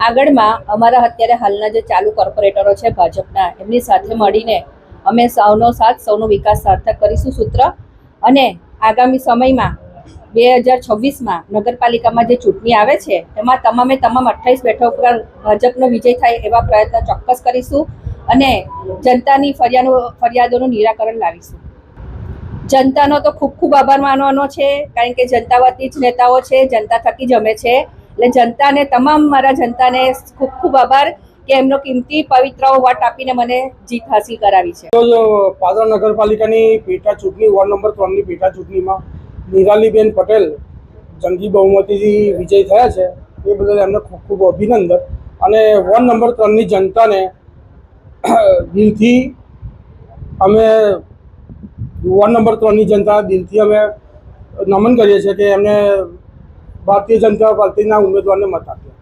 આગળમાં અમારા અત્યારે હાલના જે ચાલુ કોર્પોરેટરો છે ભાજપના, એમની સાથે મળીને અમે સૌનો સાથ સૌનો વિકાસ સાર્થક કરીશું સૂત્ર, અને આગામી સમયમાં 2026માં નગરપાલિકામાં જે ચૂંટણી આવે છે એમાં તમામ 28 બેઠકો પર ભાજપનો વિજય થાય એવા પ્રયત્ન ચોક્કસ કરીશું અને જનતાની ફરિયાદોનું નિરાકરણ લાવીશું. જનતાનો તો ખૂબ ખૂબ આભાર માનવાનો છે, કારણ કે જનતા વતી જ નેતાઓ છે, જનતા થકી જમે છે. એટલે જનતાને, તમામ મારા જનતાને ખૂબ ખૂબ આભાર કે એમનો કિંમતી પવિત્ર વોટ આપીને મને જીત હાસિલ કરાવી છે. પાદરા નગરપાલિકાની પેટા ચૂંટણી વોર્ડ નંબર 3ની પેટા ચૂંટણીમાં નિરાલીબેન પટેલ જંગી બહુમતીથી વિજય થયા છે. એ બદલ એમને ખૂબ ખૂબ અભિનંદન. અને વોર્ડ નંબર 3ની જનતાને દિલથી અમે વોર્ડ નંબર 3ની જનતા દિલથી અમે નમન કરીએ છીએ કે એમને ભારતીય જનતા પાર્ટીના ઉમેદવારને મત આપે.